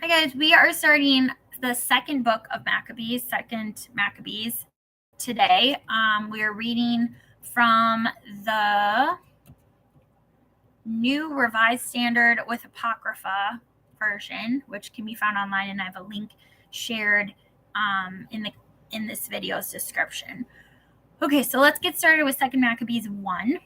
Hi guys, we are starting the second book of Maccabees, second Maccabees today. We are reading from the New Revised Standard with Apocrypha version, which can be found online, and I have a link shared in this video's description. Okay, so let's get started with second Maccabees 1.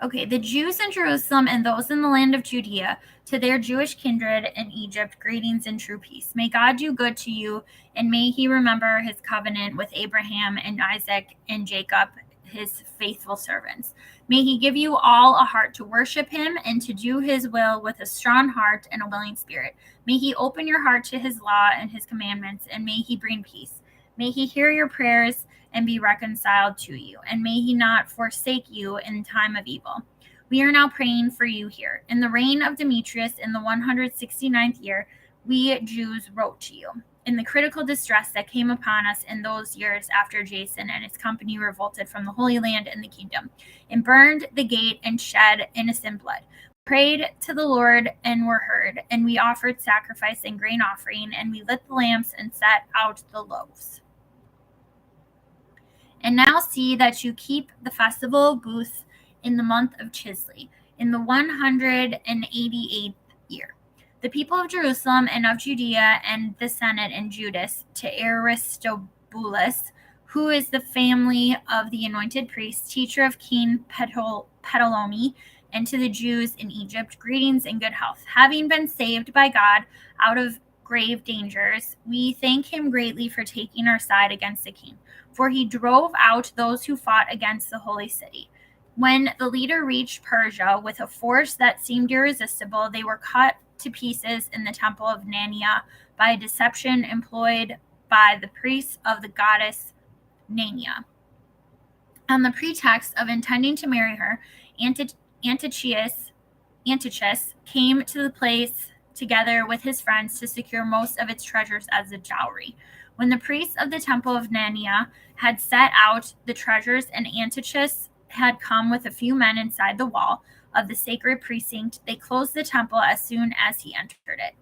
Okay, the Jews in Jerusalem and those in the land of Judea, to their Jewish kindred in Egypt, greetings and true peace. May God do good to you, and may he remember his covenant with Abraham and Isaac and Jacob, his faithful servants. May he give you all a heart to worship him and to do his will with a strong heart and a willing spirit. May he open your heart to his law and his commandments, and may he bring peace. May he hear your prayers and be reconciled to you, and may he not forsake you in time of evil. We are now praying for you here. In the reign of Demetrius, in the 169th year, we Jews wrote to you. In the critical distress that came upon us in those years after Jason and his company revolted from the Holy Land and the kingdom, and burned the gate and shed innocent blood. We prayed to the Lord and were heard, and we offered sacrifice and grain offering, and we lit the lamps and set out the loaves. And now see that you keep the festival of booths in the month of Chislev, in the 188th year. The people of Jerusalem and of Judea and the Senate and Judas, to Aristobulus, who is the family of the anointed priest, teacher of King Ptolemy, and to the Jews in Egypt, greetings and good health. Having been saved by God out of grave dangers, we thank him greatly for taking our side against the king, for he drove out those who fought against the holy city. When the leader reached Persia with a force that seemed irresistible, they were cut to pieces in the temple of Nania by a deception employed by the priests of the goddess Nania. On the pretext of intending to marry her, Antiochus came to the place together with his friends to secure most of its treasures as a dowry. When the priests of the temple of Nania had set out the treasures and Antiochus had come with a few men inside the wall of the sacred precinct, they closed the temple as soon as he entered it.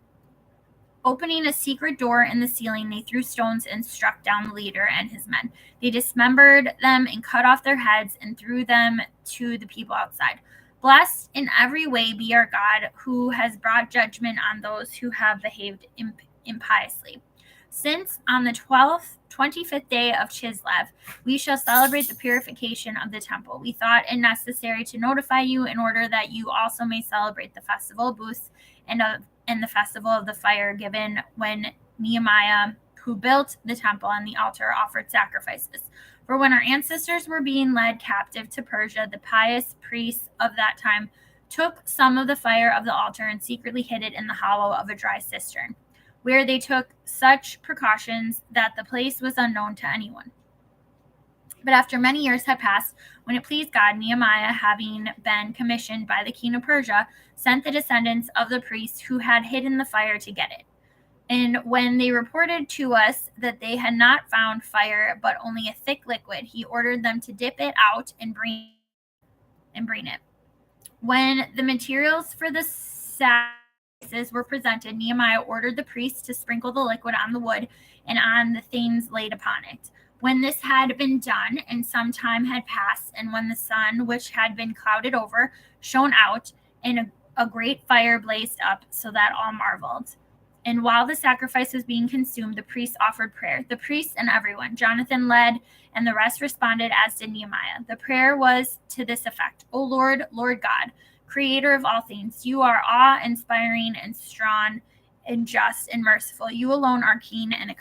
Opening a secret door in the ceiling, they threw stones and struck down the leader and his men. They dismembered them and cut off their heads and threw them to the people outside. Blessed in every way be our God, who has brought judgment on those who have behaved impiously. Since on the 25th day of Chislev, we shall celebrate the purification of the temple, we thought it necessary to notify you in order that you also may celebrate the festival of booths and the festival of the fire given when Nehemiah, who built the temple and the altar, offered sacrifices. For when our ancestors were being led captive to Persia, the pious priests of that time took some of the fire of the altar and secretly hid it in the hollow of a dry cistern, where they took such precautions that the place was unknown to anyone. But after many years had passed, when it pleased God, Nehemiah, having been commissioned by the king of Persia, sent the descendants of the priests who had hidden the fire to get it. And when they reported to us that they had not found fire, but only a thick liquid, he ordered them to dip it out and bring it. When the materials for the sacrifices were presented, Nehemiah ordered the priests to sprinkle the liquid on the wood and on the things laid upon it. When this had been done, and some time had passed, and when the sun, which had been clouded over, shone out, and a great fire blazed up, so that all marveled. And while the sacrifice was being consumed, the priests offered prayer. The priests and everyone. Jonathan led, and the rest responded, as did Nehemiah. The prayer was to this effect: O Lord, Lord God, creator of all things, you are awe-inspiring and strong and just and merciful. You alone are keen and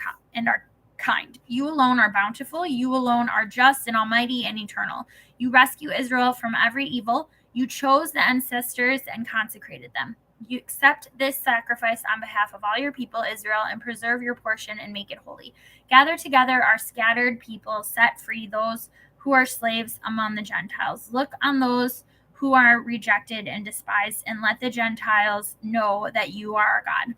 are kind. You alone are bountiful. You alone are just and almighty and eternal. You rescue Israel from every evil. You chose the ancestors and consecrated them. You accept this sacrifice on behalf of all your people, Israel, and preserve your portion and make it holy. Gather together our scattered people, set free those who are slaves among the Gentiles. Look on those who are rejected and despised, and let the Gentiles know that you are our God.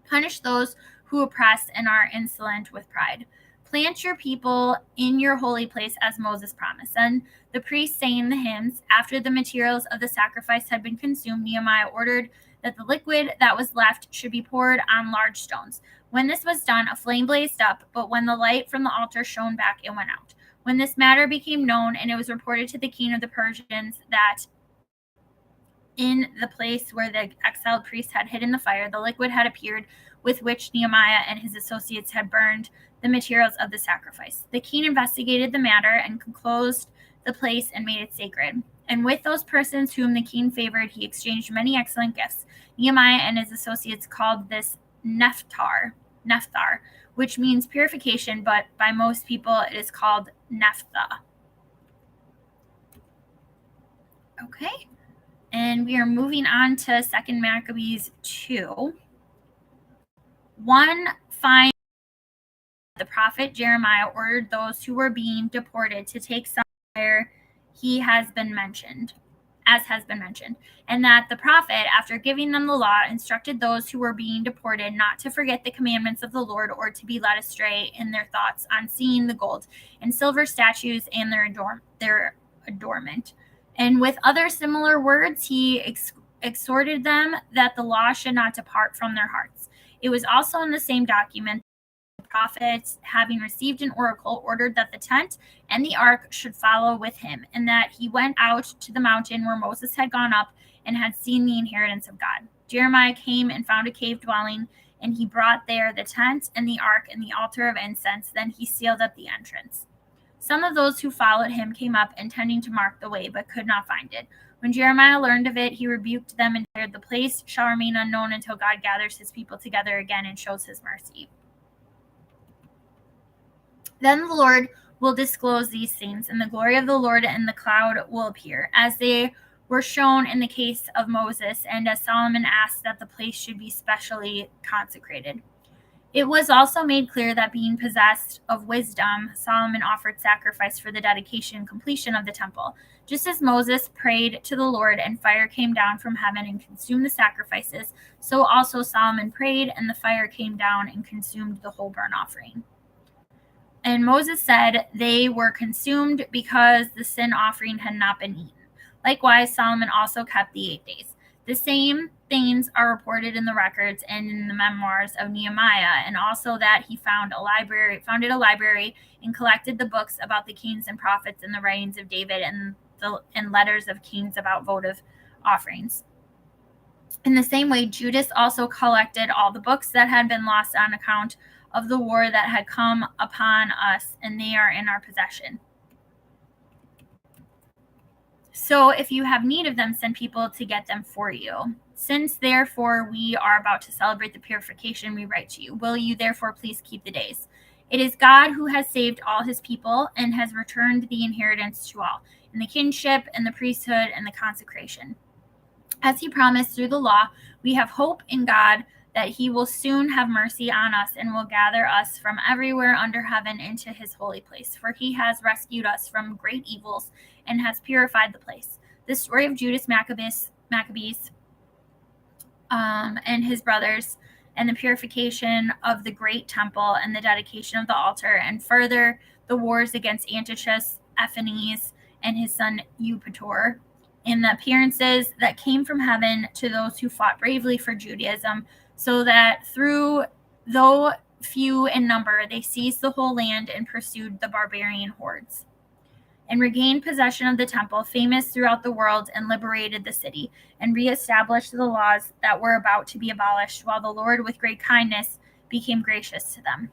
Punish those who oppress and are insolent with pride. Plant your people in your holy place as Moses promised. And the priests sang the hymns. After the materials of the sacrifice had been consumed, Nehemiah ordered that the liquid that was left should be poured on large stones. When this was done, a flame blazed up, but when the light from the altar shone back, it went out. When this matter became known, and it was reported to the king of the Persians that in the place where the exiled priests had hidden the fire, the liquid had appeared with which Nehemiah and his associates had burned the materials of the sacrifice. The king investigated the matter and closed the place and made it sacred. And with those persons whom the king favored, he exchanged many excellent gifts. Nehemiah and his associates called this Nephthar, which means purification, but by most people it is called Naphtha. Okay. And we are moving on to 2 Maccabees 2. One fine, the prophet Jeremiah ordered those who were being deported to take some where as has been mentioned, and that the prophet, after giving them the law, instructed those who were being deported not to forget the commandments of the Lord or to be led astray in their thoughts on seeing the gold and silver statues and their adornment. And with other similar words, he exhorted them that the law should not depart from their hearts. It was also in the same document the prophet, having received an oracle, ordered that the tent and the ark should follow with him, and that he went out to the mountain where Moses had gone up and had seen the inheritance of God. Jeremiah came and found a cave dwelling, and he brought there the tent and the ark and the altar of incense. Then he sealed up the entrance. Some of those who followed him came up, intending to mark the way, but could not find it. When Jeremiah learned of it, he rebuked them and declared, the place shall remain unknown until God gathers his people together again and shows his mercy. Then the Lord will disclose these things, and the glory of the Lord and the cloud will appear, as they were shown in the case of Moses, and as Solomon asked that the place should be specially consecrated. It was also made clear that being possessed of wisdom, Solomon offered sacrifice for the dedication and completion of the temple. Just as Moses prayed to the Lord and fire came down from heaven and consumed the sacrifices, so also Solomon prayed and the fire came down and consumed the whole burnt offering. And Moses said they were consumed because the sin offering had not been eaten. Likewise, Solomon also kept the 8 days. The same things are reported in the records and in the memoirs of Nehemiah, and also that he founded a library and collected the books about the kings and prophets and the writings of David and letters of kings about votive offerings. In the same way, Judas also collected all the books that had been lost on account of the war that had come upon us, and they are in our possession. So if you have need of them, send people to get them for you. Since therefore we are about to celebrate the purification, we write to you. Will you therefore please keep the days? It is God who has saved all his people and has returned the inheritance to all, and the kinship and the priesthood and the consecration. As he promised through the law, we have hope in God that he will soon have mercy on us and will gather us from everywhere under heaven into his holy place. For he has rescued us from great evils and has purified the place. The story of Judas Maccabees and his brothers, and the purification of the great temple and the dedication of the altar, and further the wars against Antiochus Epiphanes and his son Eupator, and the appearances that came from heaven to those who fought bravely for Judaism, so that though few in number, they seized the whole land and pursued the barbarian hordes, and regained possession of the temple, famous throughout the world, and liberated the city, and reestablished the laws that were about to be abolished, while the Lord with great kindness became gracious to them.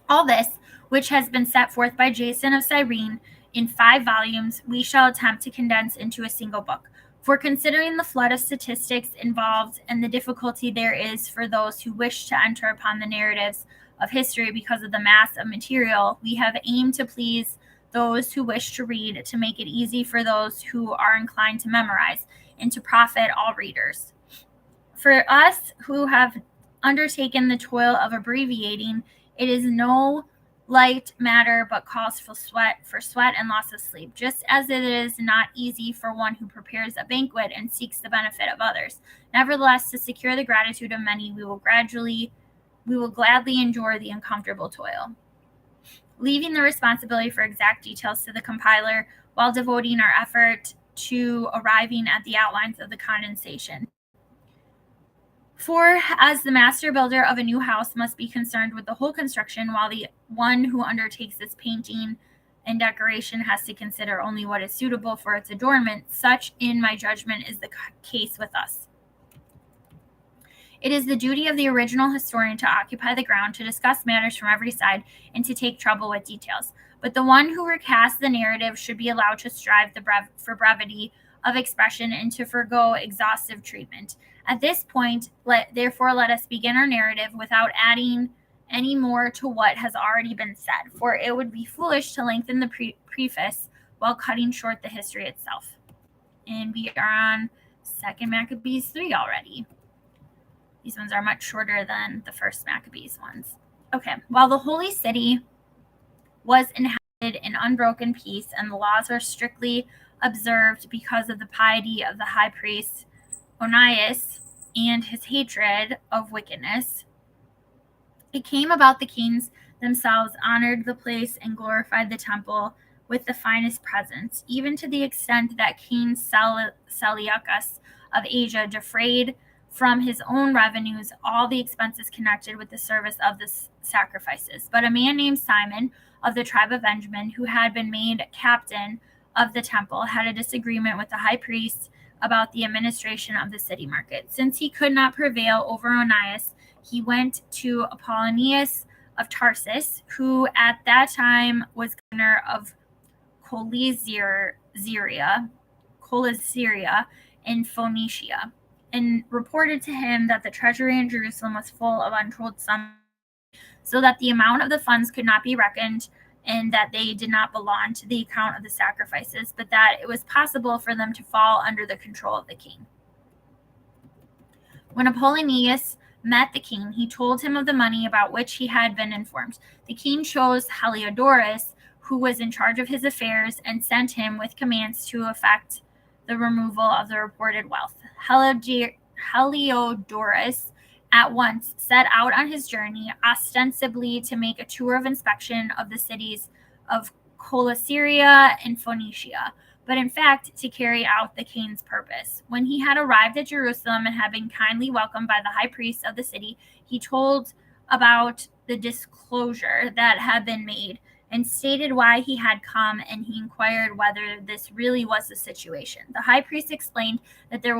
All this, which has been set forth by Jason of Cyrene in 5 volumes, we shall attempt to condense into a single book. For considering the flood of statistics involved and the difficulty there is for those who wish to enter upon the narratives of history because of the mass of material, we have aimed to please those who wish to read, to make it easy for those who are inclined to memorize, and to profit all readers. For us who have undertaken the toil of abbreviating, it is no light matter, but calls for sweat and loss of sleep, just as it is not easy for one who prepares a banquet and seeks the benefit of others. Nevertheless, to secure the gratitude of many, we will gradually We will gladly endure the uncomfortable toil. Leaving the responsibility for exact details to the compiler while devoting our effort to arriving at the outlines of the condensation. For as the master builder of a new house must be concerned with the whole construction, while the one who undertakes its painting and decoration has to consider only what is suitable for its adornment, such, in my judgment, is the case with us. It is the duty of the original historian to occupy the ground, to discuss matters from every side, and to take trouble with details. But the one who recasts the narrative should be allowed to strive for brevity of expression and to forego exhaustive treatment. At this point, therefore, let us begin our narrative without adding any more to what has already been said, for it would be foolish to lengthen the preface while cutting short the history itself. And we are on 2 Maccabees 3 already. These ones are much shorter than the first Maccabees ones. Okay, while the holy city was inhabited in unbroken peace and the laws were strictly observed because of the piety of the high priest Onias and his hatred of wickedness, it came about the kings themselves honored the place and glorified the temple with the finest presents, even to the extent that King Seleucus of Asia defrayed from his own revenues all the expenses connected with the service of the sacrifices. But a man named Simon of the tribe of Benjamin, who had been made captain of the temple, had a disagreement with the high priest about the administration of the city market. Since he could not prevail over Onias, he went to Apollonius of Tarsus, who at that time was governor of Coelesyria in Phoenicia, and reported to him that the treasury in Jerusalem was full of untold sums, so that the amount of the funds could not be reckoned, and that they did not belong to the account of the sacrifices, but that it was possible for them to fall under the control of the king. When Apollonius met the king, he told him of the money about which he had been informed. The king chose Heliodorus, who was in charge of his affairs, and sent him with commands to effect the removal of the reported wealth. Heliodorus at once set out on his journey, ostensibly to make a tour of inspection of the cities of Coelesyria and Phoenicia, but in fact to carry out the king's purpose. When he had arrived at Jerusalem and had been kindly welcomed by the high priest of the city, he told about the disclosure that had been made and stated why he had come, and he inquired whether this really was the situation. The high priest explained that there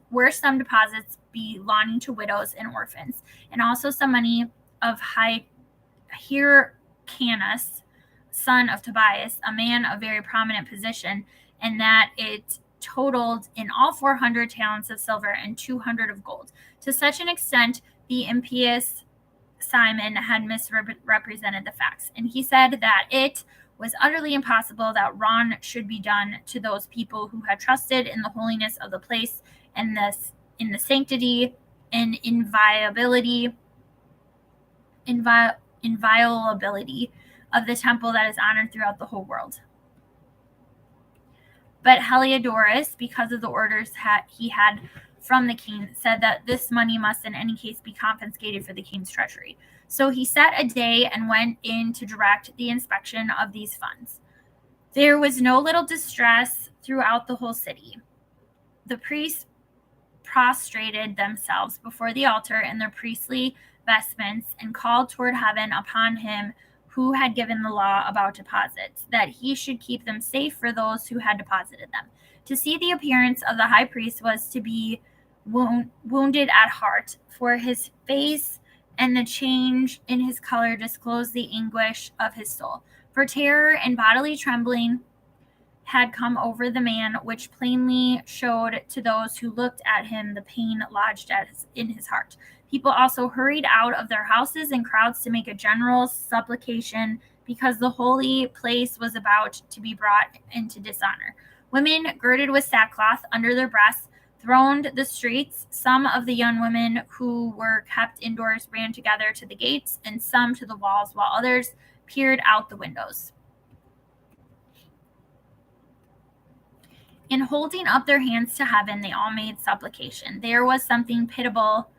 were some deposits belonging to widows and orphans, and also some money of Hyrcanus, son of Tobias, a man of very prominent position, and that it totaled in all 400 talents of silver and 200 of gold. To such an extent, the impious Simon had misrepresented the facts, and he said that it was utterly impossible that wrong should be done to those people who had trusted in the holiness of the place and in the sanctity and inviolability of the temple that is honored throughout the whole world. But Heliodorus, because of the orders he had from the king, said that this money must in any case be confiscated for the king's treasury. So he set a day and went in to direct the inspection of these funds. There was no little distress throughout the whole city. The priests prostrated themselves before the altar in their priestly vestments and called toward heaven upon him who had given the law about deposits, that he should keep them safe for those who had deposited them. To see the appearance of the high priest was to be wounded at heart, for his face and the change in his color disclosed the anguish of his soul. For terror and bodily trembling had come over the man, which plainly showed to those who looked at him the pain lodged in his heart. People also hurried out of their houses in crowds to make a general supplication, because the holy place was about to be brought into dishonor. Women girded with sackcloth under their breasts thronged the streets. Some of the young women who were kept indoors ran together to the gates, and some to the walls, while others peered out the windows. In holding up their hands to heaven, they all made supplication. There was something pitiable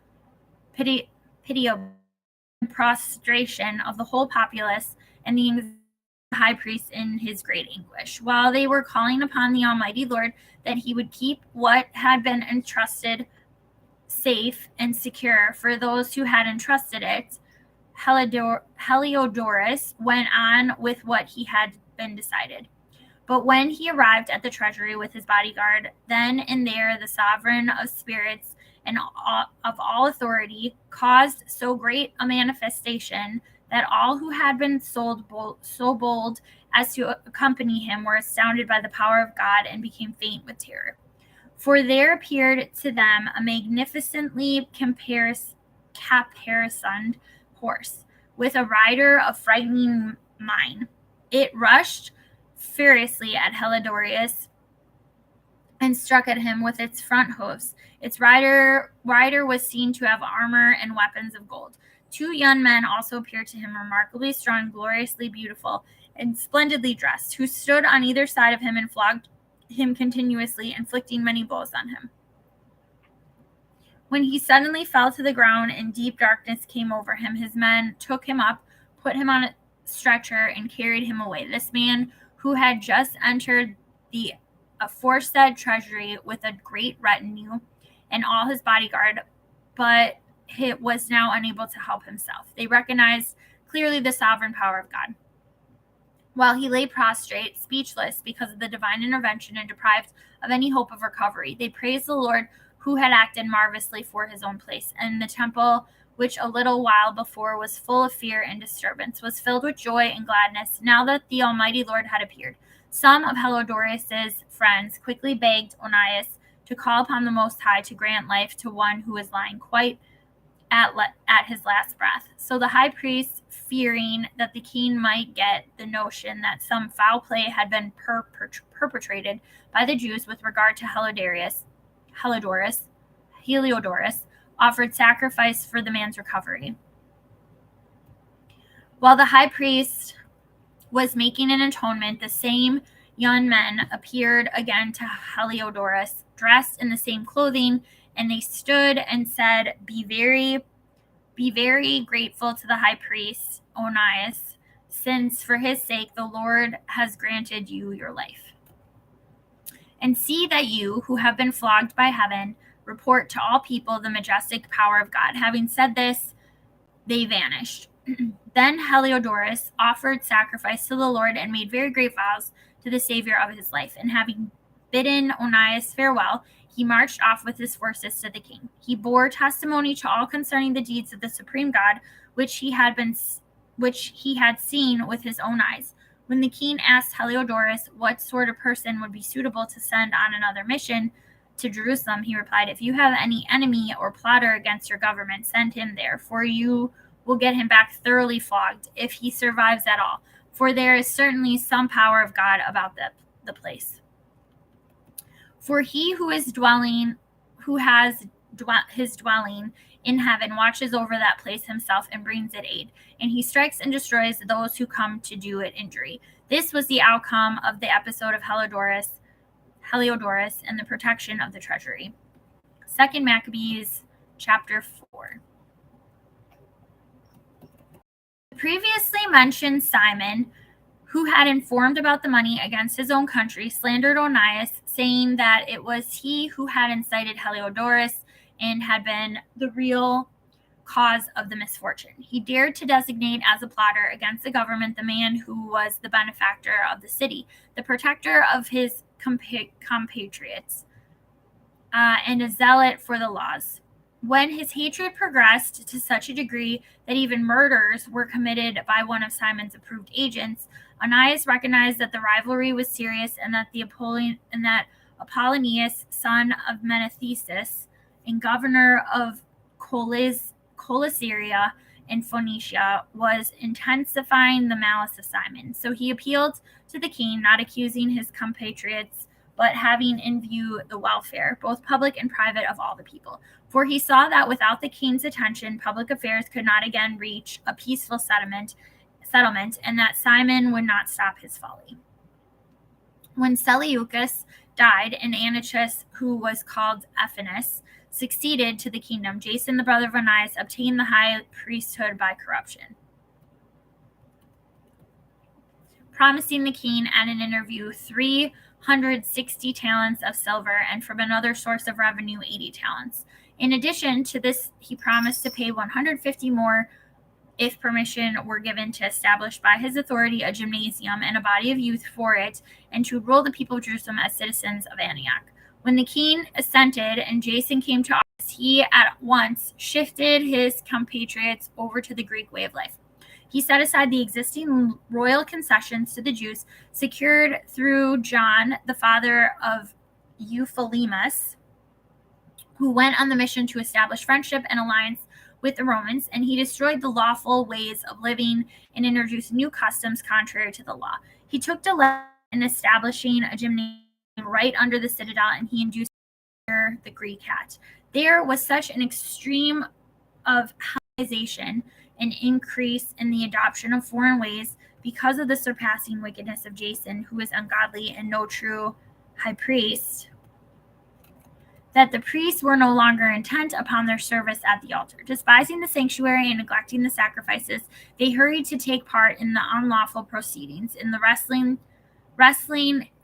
prostration of the whole populace and the anxiety of the high priest in his great anguish. While they were calling upon the Almighty Lord that he would keep what had been entrusted safe and secure for those who had entrusted it, Heliodorus went on with what he had been decided. But when he arrived at the treasury with his bodyguard, then and there the sovereign of spirits and of all authority caused so great a manifestation that all who had been so bold as to accompany him were astounded by the power of God and became faint with terror. For there appeared to them a magnificently caparisoned horse, with a rider of frightening mien. It rushed furiously at Heliodorus and struck at him with its front hoofs. Its rider was seen to have armor and weapons of gold. 2 young men also appeared to him, remarkably strong, gloriously beautiful, and splendidly dressed, who stood on either side of him and flogged him continuously, inflicting many blows on him. When he suddenly fell to the ground and deep darkness came over him, his men took him up, put him on a stretcher, and carried him away. This man, who had just entered the aforesaid treasury with a great retinue and all his bodyguard, but he was now unable to help himself. They recognized clearly the sovereign power of God. While he lay prostrate, speechless because of the divine intervention and deprived of any hope of recovery, they praised the Lord who had acted marvelously for his own place. And the temple, which a little while before was full of fear and disturbance, was filled with joy and gladness now that the Almighty Lord had appeared. Some of Heliodorus' friends quickly begged Onias to call upon the Most High to grant life to one who was lying quite at his last breath. So the high priest, fearing that the king might get the notion that some foul play had been perpetrated by the Jews with regard to Heliodorus, offered sacrifice for the man's recovery. While the high priest was making an atonement, the same young men appeared again to Heliodorus, dressed in the same clothing, and they stood and said, Be very grateful to the high priest, Onias, since for his sake the Lord has granted you your life. And see that you, who have been flogged by heaven, report to all people the majestic power of God. Having said this, they vanished. Then Heliodorus offered sacrifice to the Lord and made very great vows to the Savior of his life. And having bidden Onias farewell, he marched off with his forces to the king. He bore testimony to all concerning the deeds of the supreme God, which he had seen with his own eyes. When the king asked Heliodorus what sort of person would be suitable to send on another mission to Jerusalem, he replied, If you have any enemy or plotter against your government, send him there, for you will get him back thoroughly flogged, if he survives at all. For there is certainly some power of God about the place. For he who has his dwelling in heaven watches over that place himself and brings it aid, and he strikes and destroys those who come to do it injury. This was the outcome of the episode of Heliodorus and the protection of the treasury. 2 Maccabees chapter 4. The previously mentioned Simon, who had informed about the money against his own country, slandered Onias, saying that it was he who had incited Heliodorus and had been the real cause of the misfortune. He dared to designate as a plotter against the government the man who was the benefactor of the city, the protector of his compatriots, and a zealot for the laws. When his hatred progressed to such a degree that even murders were committed by one of Simon's approved agents, Onias recognized that the rivalry was serious and that Apollonius, son of Menestheus and governor of Coelesyria in Phoenicia, was intensifying the malice of Simon. So he appealed to the king, not accusing his compatriots, but having in view the welfare, both public and private, of all the people. For he saw that without the king's attention, public affairs could not again reach a peaceful settlement, and that Simon would not stop his folly. When Seleucus died, and Antiochus, who was called Ephanes, succeeded to the kingdom. Jason, the brother of Onias, obtained the high priesthood by corruption, promising the king at an interview 360 talents of silver, and from another source of revenue 80 talents. In addition to this, he promised to pay 150 more if permission were given to establish by his authority a gymnasium and a body of youth for it, and to enroll the people of Jerusalem as citizens of Antioch. When the king assented and Jason came to office, he at once shifted his compatriots over to the Greek way of life. He set aside the existing royal concessions to the Jews, secured through John, the father of Euphalemus, who went on the mission to establish friendship and alliance with the Romans, and he destroyed the lawful ways of living and introduced new customs contrary to the law. He took delight in establishing a gymnasium right under the citadel, and he induced the Greek hat. There was such an extreme of Hellenization and increase in the adoption of foreign ways because of the surpassing wickedness of Jason, who was ungodly and no true high priest, that the priests were no longer intent upon their service at the altar. Despising the sanctuary and neglecting the sacrifices, they hurried to take part in the unlawful proceedings in the wrestling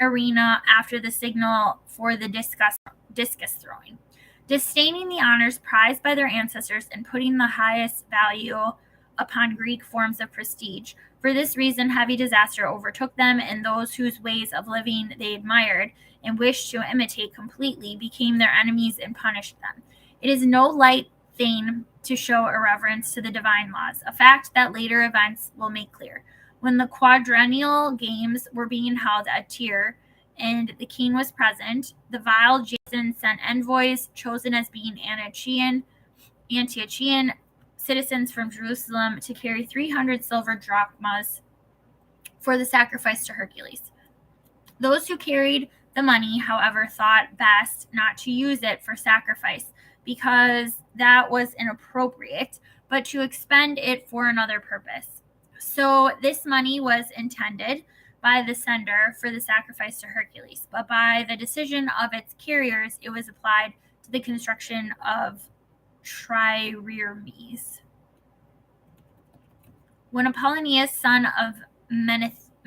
arena after the signal for the discus throwing, disdaining the honors prized by their ancestors and putting the highest value upon Greek forms of prestige. For this reason, heavy disaster overtook them, and those whose ways of living they admired and wished to imitate completely became their enemies and punished them. It is no light thing to show irreverence to the divine laws, a fact that later events will make clear. When the quadrennial games were being held at Tyre and the king was present, the vile Jason sent envoys chosen as being Antiochian citizens from Jerusalem to carry 300 silver drachmas for the sacrifice to Hercules. Those who carried the money, however, thought best not to use it for sacrifice because that was inappropriate, but to expend it for another purpose. So this money was intended by the sender for the sacrifice to Hercules, but by the decision of its carriers, it was applied to the construction of triremes. When Apollonius, son of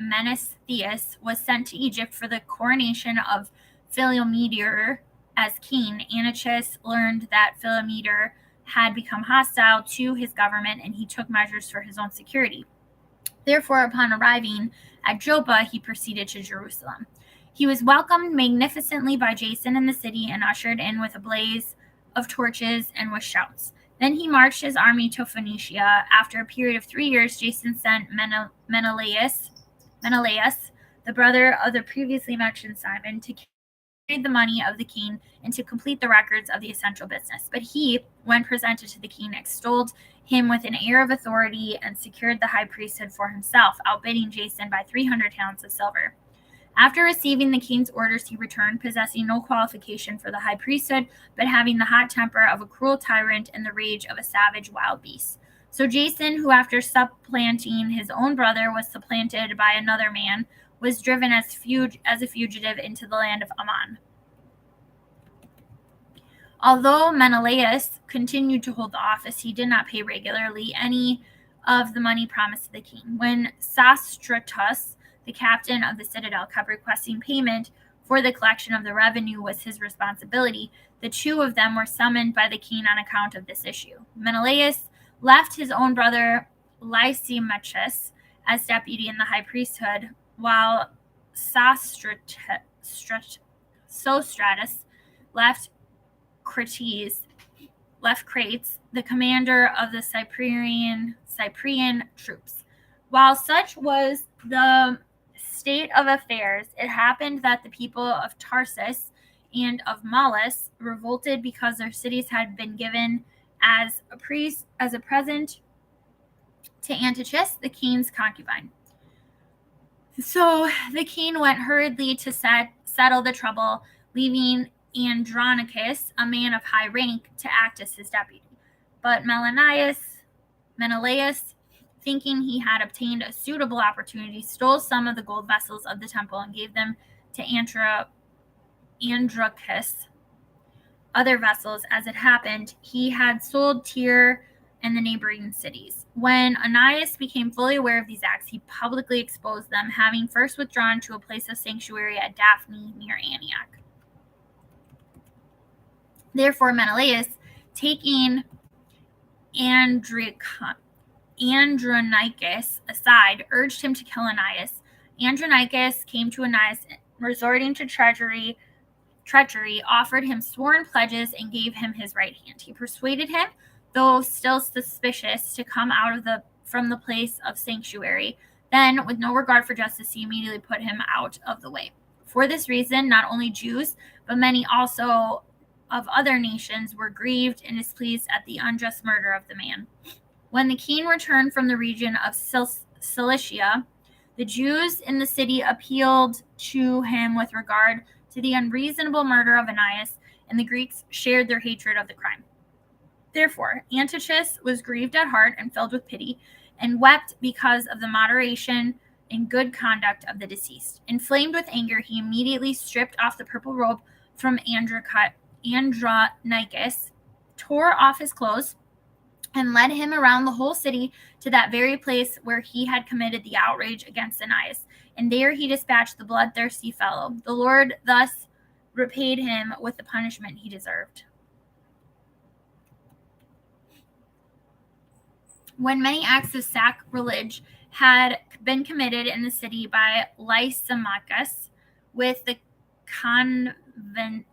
Menestheus, was sent to Egypt for the coronation of Philometor as king, Antiochus learned that Philometor had become hostile to his government, and he took measures for his own security. Therefore, upon arriving at Joppa, he proceeded to Jerusalem. He was welcomed magnificently by Jason in the city and ushered in with a blaze of torches and with shouts. Then he marched his army to Phoenicia. After a period of 3 years, Jason sent Menelaus, the brother of the previously mentioned Simon, to carry the money of the king and to complete the records of the essential business. But he, when presented to the king, extolled him with an air of authority and secured the high priesthood for himself, outbidding Jason by 300 talents of silver. After receiving the king's orders, he returned, possessing no qualification for the high priesthood, but having the hot temper of a cruel tyrant and the rage of a savage wild beast. So Jason, who after supplanting his own brother was supplanted by another man, was driven as a fugitive into the land of Ammon. Although Menelaus continued to hold the office, he did not pay regularly any of the money promised to the king. When Sostratus, the captain of the citadel, kept requesting payment for the collection of the revenue was his responsibility, the two of them were summoned by the king on account of this issue. Menelaus left his own brother Lysimachus as deputy in the high priesthood, while Sostratus left Crates, the commander of the Cyprian troops. While such was the state of affairs, it happened that the people of Tarsus and of Malus revolted because their cities had been given as a present to Antiochus, the king's concubine. So the king went hurriedly to settle the trouble, leaving Andronicus, a man of high rank, to act as his deputy. But Menelaus, thinking he had obtained a suitable opportunity, stole some of the gold vessels of the temple and gave them to Andronicus other vessels. As it happened, he had sold Tyre and the neighboring cities. When Onias became fully aware of these acts, he publicly exposed them, having first withdrawn to a place of sanctuary at Daphne near Antioch. Therefore, Menelaus, taking Andronicus aside, urged him to kill Onias. Andronicus came to Onias, resorting to treachery, offered him sworn pledges, and gave him his right hand. He persuaded him, though still suspicious, to come out from the place of sanctuary. Then, with no regard for justice, he immediately put him out of the way. For this reason, not only Jews, but many also of other nations were grieved and displeased at the unjust murder of the man. When the king returned from the region of Cilicia, the Jews in the city appealed to him with regard to the unreasonable murder of Onias, and the Greeks shared their hatred of the crime. Therefore, Antiochus was grieved at heart and filled with pity, and wept because of the moderation and good conduct of the deceased. Inflamed with anger, he immediately stripped off the purple robe from Andronicus, tore off his clothes, and led him around the whole city to that very place where he had committed the outrage against Onias. And there he dispatched the bloodthirsty fellow. The Lord thus repaid him with the punishment he deserved. When many acts of sacrilege had been committed in the city by Lysimachus with the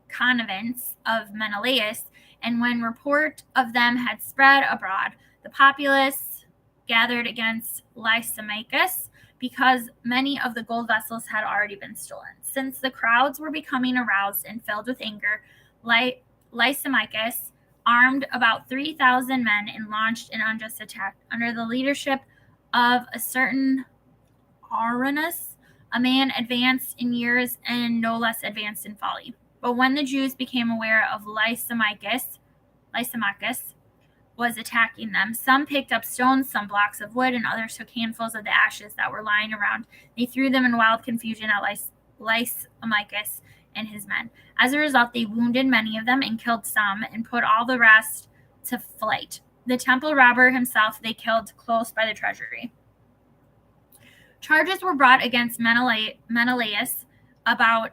connivance of Menelaus, and when report of them had spread abroad, the populace gathered against Lysimachus, because many of the gold vessels had already been stolen. Since the crowds were becoming aroused and filled with anger, Lysimachus armed about 3,000 men and launched an unjust attack under the leadership of a certain Aranus, a man advanced in years and no less advanced in folly. But when the Jews became aware of Lysimachus was attacking them, some picked up stones, some blocks of wood, and others took handfuls of the ashes that were lying around. They threw them in wild confusion at Lysimachus and his men. As a result, they wounded many of them and killed some, and put all the rest to flight. The temple robber himself they killed close by the treasury. Charges were brought against Menelaus about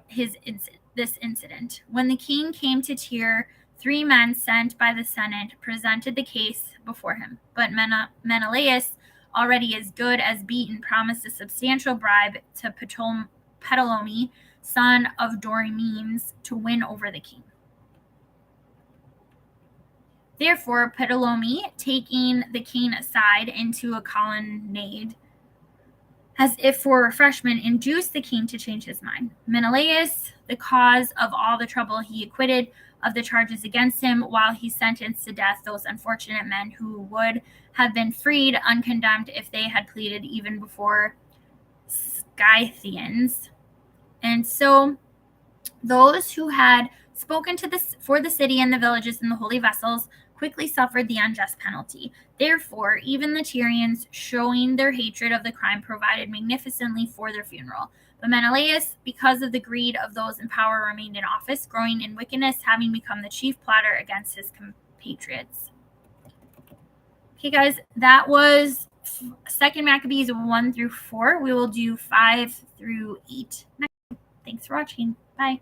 this incident. When the king came to Tyre, 3 men sent by the Senate presented the case before him. But Menelaus, already as good as beaten, promised a substantial bribe to Ptolemy, son of Dorymenes, to win over the king. Therefore, Ptolemy, taking the king aside into a colonnade, as if for refreshment, induced the king to change his mind. Menelaus, the cause of all the trouble, he acquitted of the charges against him, while he sentenced to death those unfortunate men who would have been freed uncondemned if they had pleaded even before Scythians. And so those who had spoken for the city and the villages and the holy vessels quickly suffered the unjust penalty. Therefore, even the Tyrians, showing their hatred of the crime, provided magnificently for their funeral. But Menelaus, because of the greed of those in power, remained in office, growing in wickedness, having become the chief plotter against his compatriots. Okay, guys, that was 2 Maccabees 1 through 4. We will do 5 through 8 next. Thanks for watching. Bye.